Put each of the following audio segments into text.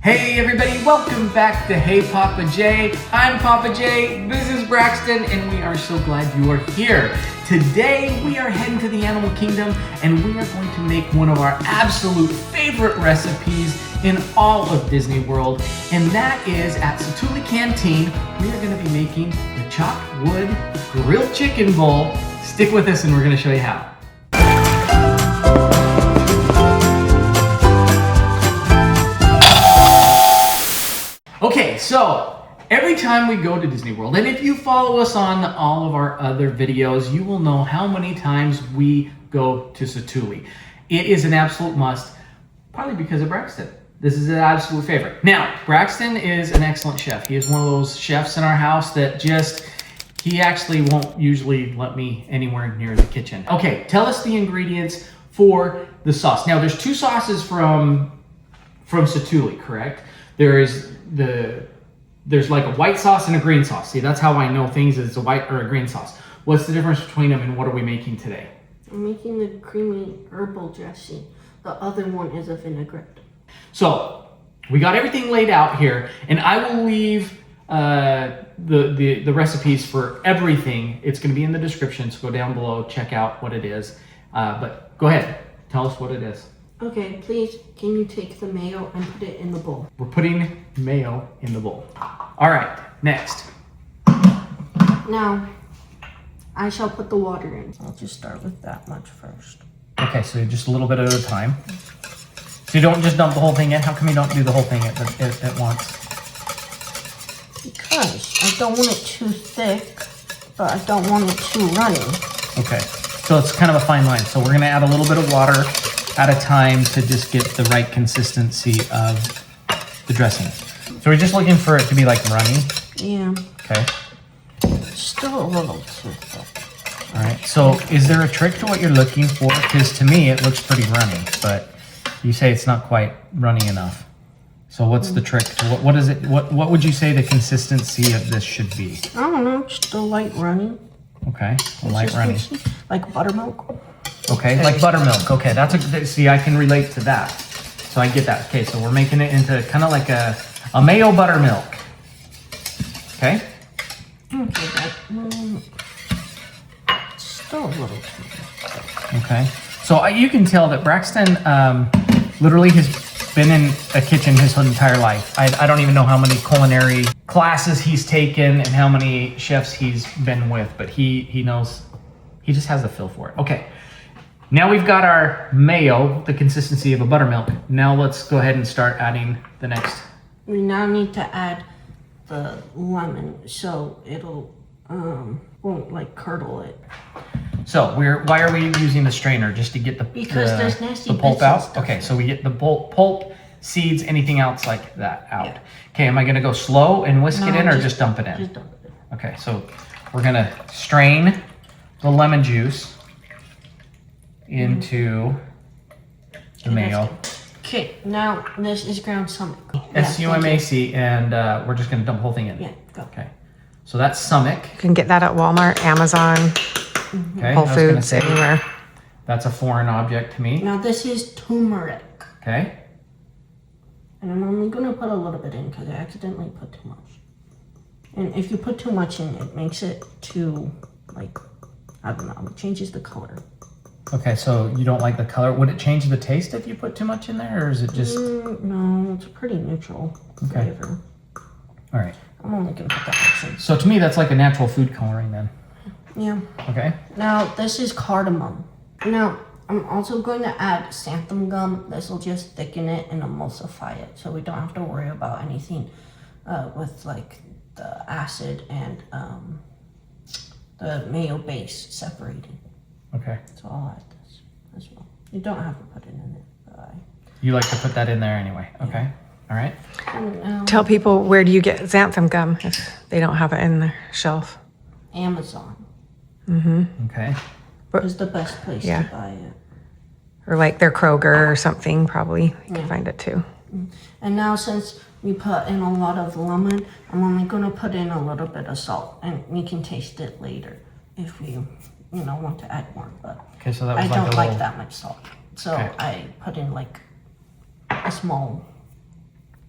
Hey everybody, welcome back to Hey Papa J. I'm Papa J, this is Braxton, and we are so glad you are here. Today we are heading to the animal kingdom and we are going to make one of our absolute favorite recipes in all of Disney World, and that is at Satu'li Canteen. We are going to be making the chopped wood grilled chicken bowl. Stick with us and we're going to show you how. Okay, so every time we go to Disney World, and if you follow us on all of our other videos, you will know how many times we go to Satu'li. It is an absolute must, probably because of Braxton. This is an absolute favorite. Now, Braxton is an excellent chef. He is one of those chefs in our house that he actually won't usually let me anywhere near the kitchen. Okay, tell us the ingredients for the sauce. Now, there's two sauces from Satu'li, correct? There's like a white sauce and a green sauce. See, that's how I know things, is a white or a green sauce. What's the difference between them and what are we making today? I'm making the creamy herbal dressing. The other one is a vinaigrette. So we got everything laid out here, and I will leave the recipes for everything. It's going to be in the description, so go down below, check out what it is. But go ahead, tell us what it is. Okay, please, can you take the mayo and put it in the bowl? We're putting mayo in the bowl. All right, next. Now, I shall put the water in. I'll just start with that much first. Okay, so just a little bit at a time. So you don't just dump the whole thing in? How come you don't do the whole thing at once? Because I don't want it too thick, but I don't want it too runny. Okay, so it's kind of a fine line. So we're gonna add a little bit of water at a time to just get the right consistency of the dressing. So we're just looking for it to be like runny? Yeah. Okay. Still a little too thick. All right, so is there a trick to what you're looking for? Because to me, it looks pretty runny, but you say it's not quite runny enough. So what's the trick? What is it? What would you say the consistency of this should be? I don't know, just a light runny. Okay, a light runny. Like buttermilk. Okay, like buttermilk. Okay, see, I can relate to that. So I get that. Okay, so we're making it into kind of like a mayo buttermilk. Okay? Okay, still a little too thick. Okay. So you can tell that Braxton literally has been in a kitchen his whole entire life. I don't even know how many culinary classes he's taken and how many chefs he's been with, but he knows, he just has the feel for it. Okay. Now we've got our mayo, the consistency of a buttermilk. Now let's go ahead and start adding the next. We now need to add the lemon so it'll won't like curdle it. So why are we using the strainer? Just to get there's nasty the pulp bits out? and stuff. Okay, so we get the pulp, seeds, anything else like that out. Yeah. Okay, am I gonna go slow and whisk it in or just dump it in? Just dump it in. Okay, so we're gonna strain the lemon juice into the mayo. Okay, now this is ground sumac. SUMAC, and we're just gonna dump the whole thing in. Yeah, go. Okay, so that's sumac. You can get that at Walmart, Amazon, Okay, Whole Foods, anywhere. That's a foreign object to me. Now this is turmeric. Okay. And I'm only gonna put a little bit in because I accidentally put too much. And if you put too much in, it makes it too, like, I don't know, it changes the color. Okay, so you don't like the color. Would it change the taste if you put too much in there, or is it just... No, it's a pretty neutral flavor. All right. I'm only gonna put that much in. So to me, that's like a natural food coloring then. Yeah. Okay. Now, this is cardamom. Now, I'm also going to add xanthan gum. This will just thicken it and emulsify it, so we don't have to worry about anything with like the acid and the mayo base separating. Okay. So I'll add this as well. You don't have to put it in it, but You like to put that in there anyway. Okay. All right. Tell people, where do you get xanthan gum if they don't have it in their shelf? Amazon Okay. is the best place to buy it. Or like their Kroger or something, probably. You can find it too. And now since we put in a lot of lemon, I'm only going to put in a little bit of salt, and we can taste it later if we want to add more, but Okay, so that was I like don't a like little... that much salt. So Okay. I put in like a small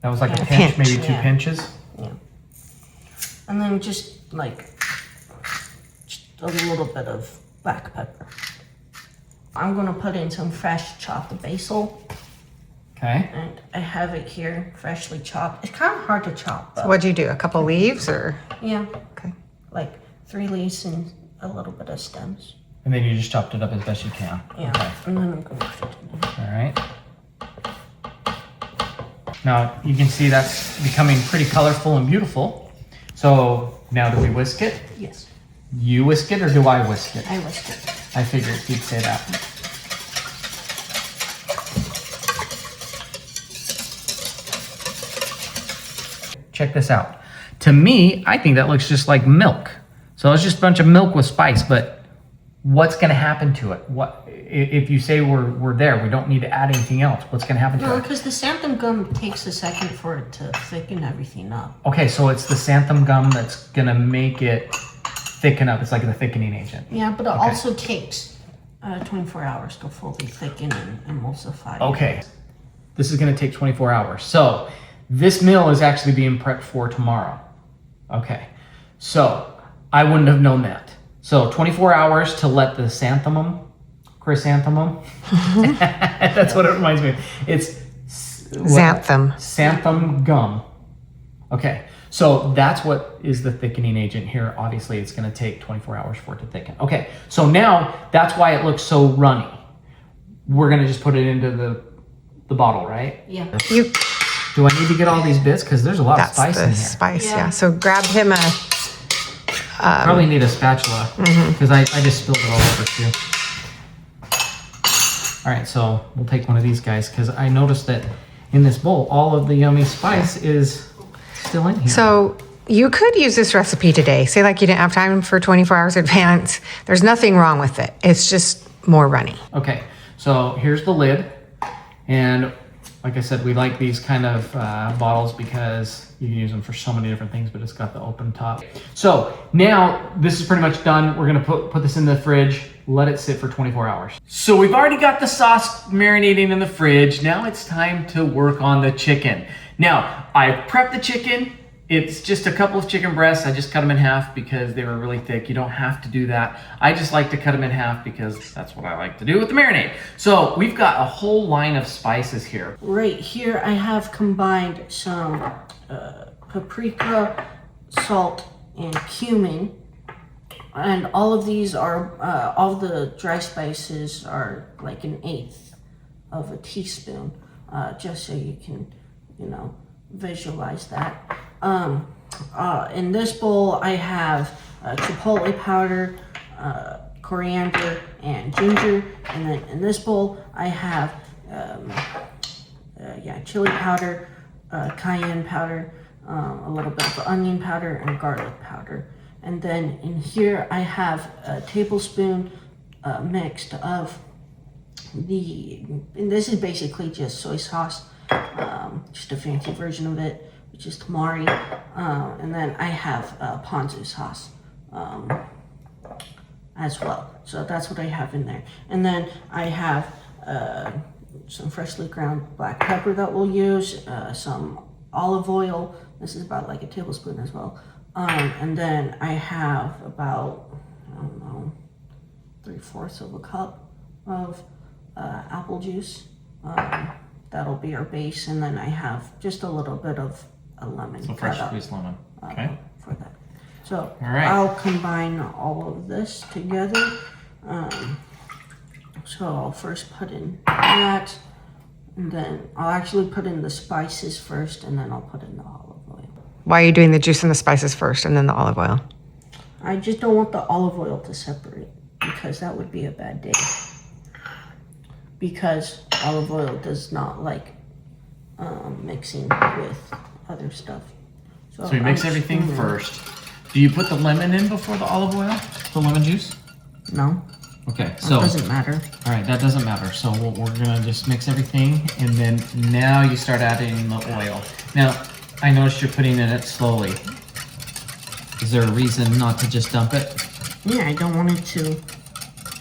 That was like a Yeah. pinch, Pinch, maybe 2 yeah. pinches. Yeah. And then just a little bit of black pepper. I'm gonna put in some fresh chopped basil. Okay. And I have it here, freshly chopped. It's kind of hard to chop, but What'd you do? A couple leaves or? yeah, Okay. like 3 leaves and a little bit of stems. And then you just chopped it up as best you can. Yeah, Okay. and then I'm gonna put it in there. All right. Now you can see that's becoming pretty colorful and beautiful. So now do we whisk it? Yes, You whisk it or do I whisk it? I whisked it. I figured you'd say that. Check this out. To me, I think that looks just like milk. So it's just a bunch of milk with spice, but what's gonna happen to it? If you say we're there, we don't need to add anything else, what's gonna happen to No, it? because the xanthan gum takes a second for it to thicken everything up. Okay, so it's the xanthan gum that's gonna make it thicken up. It's like the thickening agent. Yeah, but it also takes 24 hours to fully thicken and emulsify. Okay, this is gonna take 24 hours. So this meal is actually being prepped for tomorrow. Okay, so I wouldn't have known that. So 24 hours to let the chrysanthemum, that's what it reminds me of. It's Xanthan. Xanthan gum. Okay, so that's what is the thickening agent here. Obviously, it's gonna take 24 hours for it to thicken. Okay, so now that's why it looks so runny. We're gonna just put it into the bottle, right? Yeah. You, Do I need to get all these bits? Because there's a lot of that's spice in the here. spice, Yeah. yeah. So grab him a, Probably need a spatula because I just spilled it all over too. All right, so we'll take one of these guys because I noticed that in this bowl, all of the yummy spice is still in here. so you could use this recipe today. Say like you didn't have time for 24 hours advance. There's nothing wrong with it. It's just more runny. Okay, so here's the lid. And like I said, we like these kind of bottles because you can use them for so many different things, but it's got the open top. So now this is pretty much done. We're gonna put this in the fridge, let it sit for 24 hours. So we've already got the sauce marinating in the fridge. Now it's time to work on the chicken. Now, I've prepped the chicken. It's just a couple of chicken breasts. I just cut them in half because they were really thick. You don't have to do that. I just like to cut them in half because that's what I like to do with the marinade. So we've got a whole line of spices here. Right here, I have combined some paprika, salt, and cumin. And all of these are, all the dry spices are like 1/8 of a teaspoon, just so you can, visualize that. In this bowl, I have chipotle powder, coriander, and ginger. And then in this bowl, I have chili powder, cayenne powder, a little bit of onion powder, and garlic powder. And then in here, I have a tablespoon mixed of and this is basically just soy sauce, just a fancy version of it, which is tamari. And then I have ponzu sauce as well. So that's what I have in there. And then I have some freshly ground black pepper that we'll use, some olive oil. This is about like a tablespoon as well. And then I have about, 3/4 of a cup of apple juice. That'll be our base. And then I have just a little bit of a lemon. So fresh squeezed lemon. Okay. For that. So All right. I'll combine all of this together. So I'll first put in that, and then I'll actually put in the spices first, and then I'll put in the olive oil. Why are you doing the juice and the spices first and then the olive oil? I just don't want the olive oil to separate because that would be a bad day. Because olive oil does not like mixing with other stuff. So you mix everything first. Do you put the lemon in before the olive oil? The lemon juice? No, Okay, it so, doesn't matter. all right, that doesn't matter. So we're gonna just mix everything and then now you start adding the oil. Now, I noticed you're putting in it slowly. Is there a reason not to just dump it? Yeah, I don't want it to.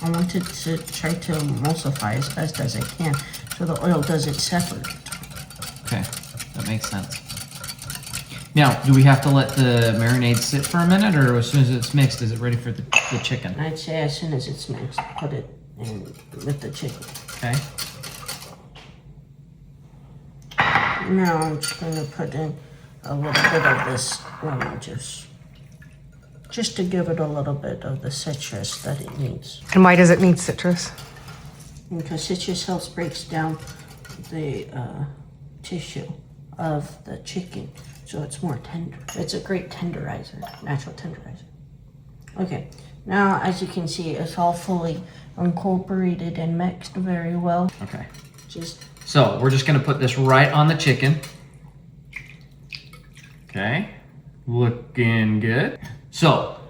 I want it to try to emulsify as best as I can so the oil doesn't separate. Okay. That makes sense. Now, do we have to let the marinade sit for a minute, or as soon as it's mixed, is it ready for the chicken? I'd say as soon as it's mixed, put it in with the chicken. Okay. Now I'm just going to put in a little bit of this lemon juice. Just to give it a little bit of the citrus that it needs. And why does it need citrus? Because citrus helps breaks down the tissue of the chicken, so it's more tender. It's a great tenderizer, natural tenderizer. Okay, now as you can see, it's all fully incorporated and mixed very well. Okay. Just So we're just gonna put this right on the chicken. Okay, looking good. So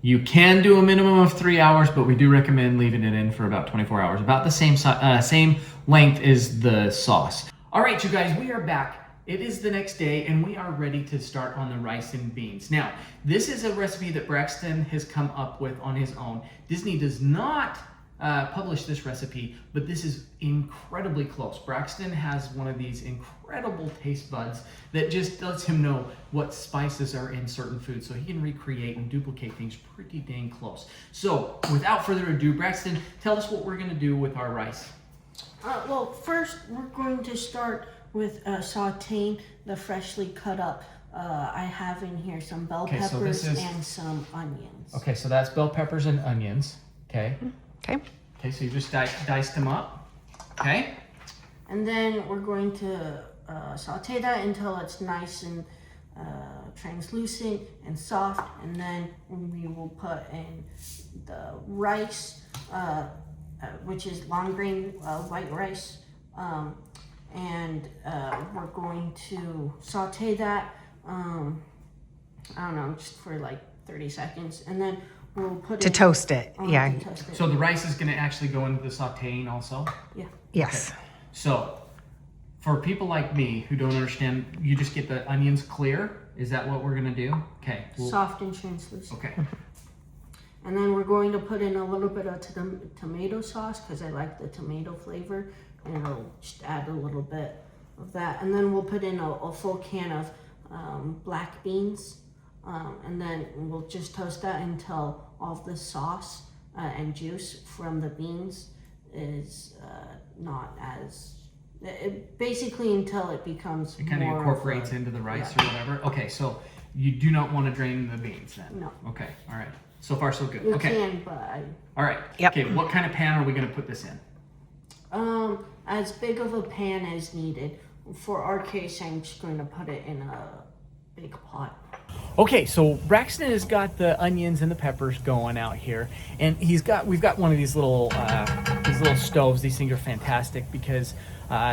you can do a minimum of 3 hours, but we do recommend leaving it in for about 24 hours, about the same length as the sauce. All right, you guys, we are back. It is the next day and we are ready to start on the rice and beans. Now, this is a recipe that Braxton has come up with on his own. Disney does not publish this recipe, but this is incredibly close. Braxton has one of these incredible taste buds that just lets him know what spices are in certain foods, so he can recreate and duplicate things pretty dang close. So without further ado, Braxton, tell us what we're gonna do with our rice. well, first we're going to start with sauteing the freshly cut up. I have in here some bell Okay, so peppers this is- and some onions. Okay, so that's bell peppers and onions. Okay. Okay. Okay, so you just diced them up. Okay. And then we're going to saute that until it's nice and translucent and soft. And then we will put in the rice, which is long grain white rice. And we're going to saute that, I don't know, just for like 30 seconds. And then we'll put To it toast it. on Yeah. to toast it. So the rice is going to actually go into the sauteing also. Yeah. Yes. So for people like me who don't understand, you just get the onions clear. Is that what we're going to do? Okay. Soft and translucent. Okay. And then we're going to put in a little bit of tomato sauce because I like the tomato flavor, and I'll just add a little bit of that. And then we'll put in a full can of black beans, and then we'll just toast that until all of the sauce and juice from the beans is not as, basically until it becomes It kind of more incorporates of a, into the rice yeah. or whatever. Okay, so you do not want to drain the beans then? No. Okay, all right. So far, so good. You Okay. can, but All right. Yep. Okay, what kind of pan are we going to put this in? as big of a pan as needed. For our case, I'm just going to put it in a big pot. Okay, so Braxton has got the onions and the peppers going out here, and we've got one of these little stoves. These things are fantastic because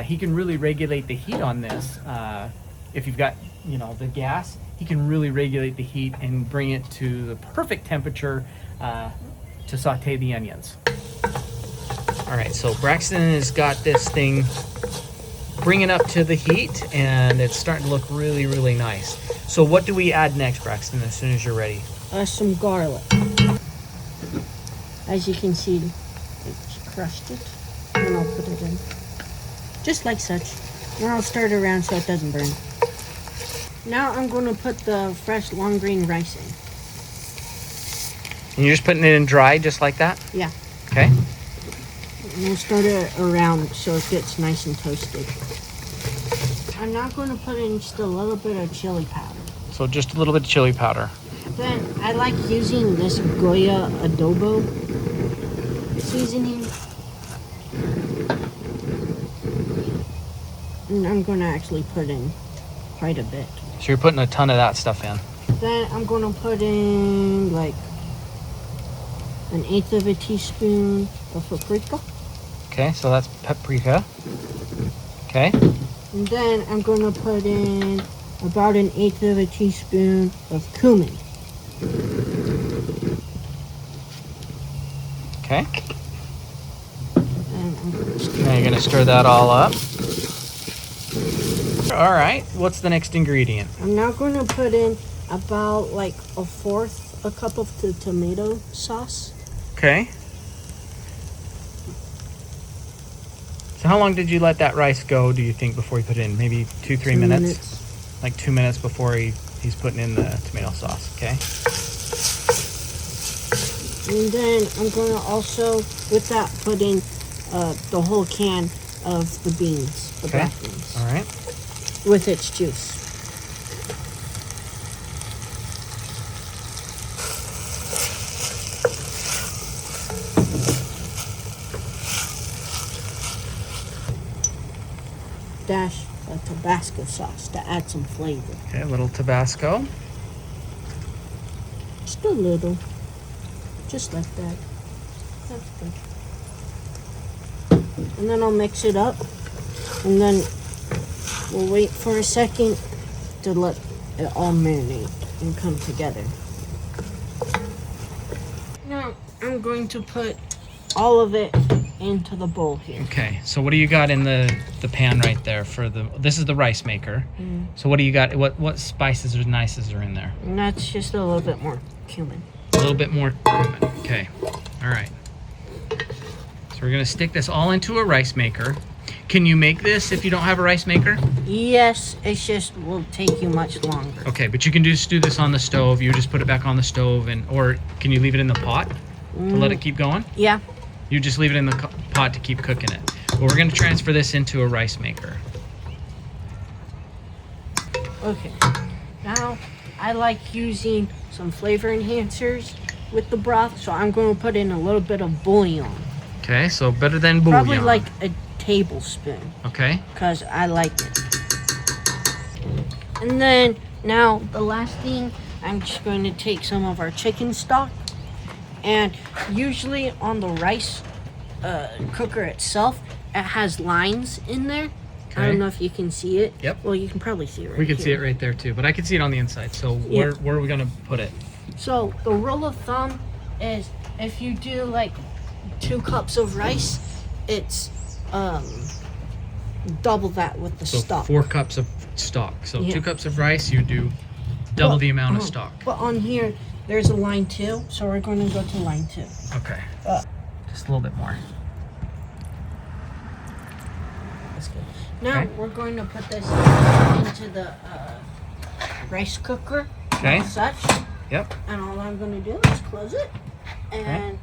he can really regulate the heat on this. If you've got, the gas, he can really regulate the heat and bring it to the perfect temperature to saute the onions. All right, so Braxton has got this thing bringing up to the heat, and it's starting to look really, really nice. So what do we add next, Braxton, as soon as you're ready? Some garlic. As you can see, I crushed it, and I'll put it in. Just like such. Now I'll stir it around so it doesn't burn. Now I'm going to put the fresh long grain rice in. And you're just putting it in dry, just like that? Yeah. Okay. And we'll stir it around so it gets nice and toasted. I'm now going to put in just a little bit of chili powder. So just a little bit of chili powder. Then I like using this Goya adobo seasoning. And I'm going to actually put in quite a bit. So you're putting a ton of that stuff in. Then I'm going to put in like 1/8 of a teaspoon of paprika. Okay, so that's paprika. Okay. And then I'm going to put in about 1/8 of a teaspoon of cumin. Okay. And I'm Now you're gonna stir that all up. All right, what's the next ingredient? now going to put in about like 1/4 a cup of the tomato sauce. Okay. Is So how long did you let that rice go, do you think, before you put it in? Maybe 2-3 minutes? Like 2 minutes before he's putting in the tomato sauce, okay? And then I'm going to also, with that, put in the whole can of the beans, the black beans. All right. With its juice. Dash a Tabasco sauce to add some flavor. Okay, a little Tabasco. Just a little. Just like that. That's good. And then I'll mix it up. And then we'll wait for a second to let it all marinate and come together. Now I'm going to put all of it into the bowl here. Okay, so what do you got in the pan right there for this is the rice maker. So what do you got, what spices or nices are in there? And that's just a little bit more cumin. A little bit more cumin, okay. All right. So we're gonna stick this all into a rice maker. Can you make this if you don't have a rice maker? Yes, it's just will take you much longer. Okay, but you can just do this on the stove. You just put it back on the stove, or can you leave it in the pot to let it keep going? Yeah. You just leave it in the pot to keep cooking it. But we're gonna transfer this into a rice maker. Okay. Now, I like using some flavor enhancers with the broth, so I'm going to put in a little bit of bouillon. Okay, so better than bouillon. Probably like a tablespoon. Okay. Because I like it. And then, now, the last thing, I'm just going to take some of our chicken stock. And usually on the rice cooker itself, it has lines in there. Okay. I don't know if you can see it. Yep. Well, you can probably see it right We can here. see it right there too, but I can see it on the inside. So where are we gonna put it? So the rule of thumb is if you do like 2 cups of rice, it's double that with the So stock. 4 cups of stock. So Yeah. 2 cups of rice, you do double the amount of stock. But on here, there's a line 2, so we're going to go to line 2. Okay. Just a little bit more. That's good. Now Okay. we're going to put this into the rice cooker. Okay. As such. Yep. And all I'm going to do is close it and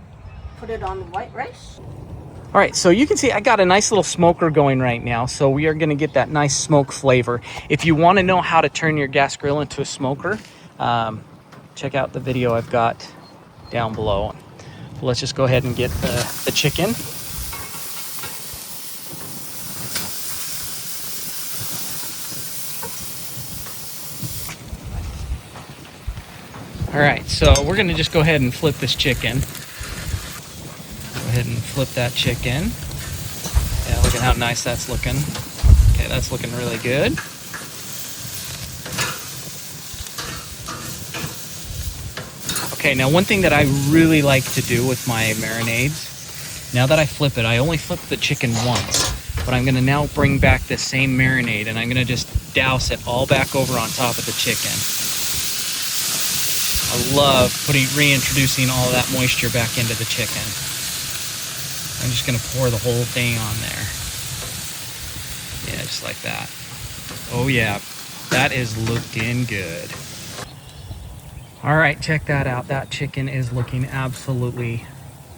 put it on the white rice. All right, so you can see I got a nice little smoker going right now, so we are gonna get that nice smoke flavor. If you wanna know how to turn your gas grill into a smoker, check out the video I've got down below. Let's just go ahead and get the chicken. All right, so we're gonna just go ahead and flip this chicken. Go ahead and flip that chicken. Yeah, look at how nice that's looking. Okay, that's looking really good. Okay, now one thing that I really like to do with my marinades, now that I flip it, I only flip the chicken once, but I'm gonna now bring back the same marinade and I'm gonna just douse it all back over on top of the chicken. I love reintroducing all of that moisture back into the chicken. I'm just gonna pour the whole thing on there. Yeah, just like that. Oh yeah, that is looking good. All right, check that out. That chicken is looking absolutely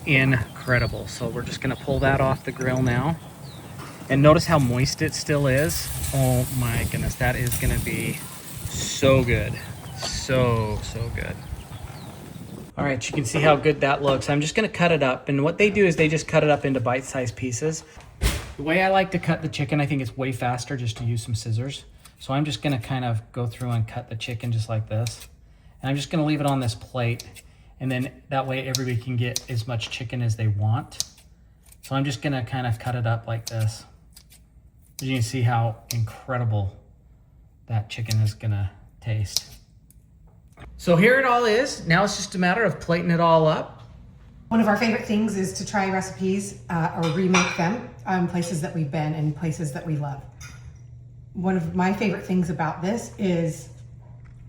incredible. So we're just gonna pull that off the grill now. And notice how moist it still is. Oh my goodness, that is gonna be so good. So good. All right, you can see how good that looks. I'm just gonna cut it up. And what they do is they just cut it up into bite-sized pieces. The way I like to cut the chicken, I think it's way faster just to use some scissors. So I'm just gonna kind of go through and cut the chicken just like this. And I'm just gonna leave it on this plate. And then that way everybody can get as much chicken as they want. So I'm just gonna kind of cut it up like this. You can see how incredible that chicken is gonna taste. So here it all is. Now it's just a matter of plating it all up. One of our favorite things is to try recipes or remake them in places that we've been and places that we love. One of my favorite things about this is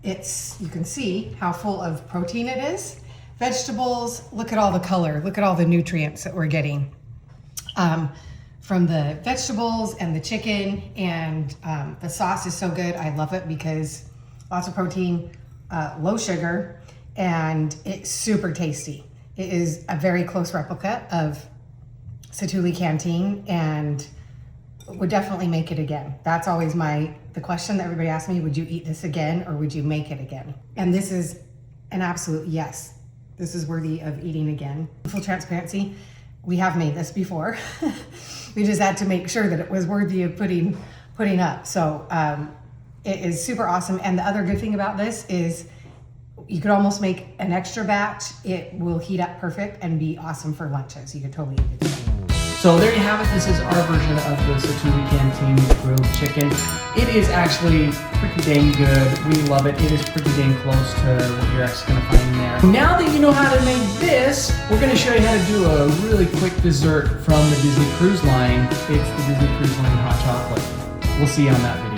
you can see how full of protein it is. Vegetables, look at all the color, look at all the nutrients that we're getting. from the vegetables and the chicken, and the sauce is so good. I love it because lots of protein, low sugar, and it's super tasty. It is a very close replica of Satu'li Canteen, and would definitely make it again. That's always the question that everybody asks me, would you eat this again or would you make it again? And this is an absolute yes. This is worthy of eating again. Full transparency, we have made this before. We just had to make sure that it was worthy of putting up. So it is super awesome. And the other good thing about this is you could almost make an extra batch. It will heat up perfect and be awesome for lunches. You could totally eat it. So there you have it. This is our version of the Satu'li Canteen grilled chicken. It is actually pretty dang good. We love it. It is pretty dang close to what you're actually going to find there. Now that you know how to make this, we're going to show you how to do a really quick dessert from the Disney Cruise Line. It's the Disney Cruise Line hot chocolate. We'll see you on that video.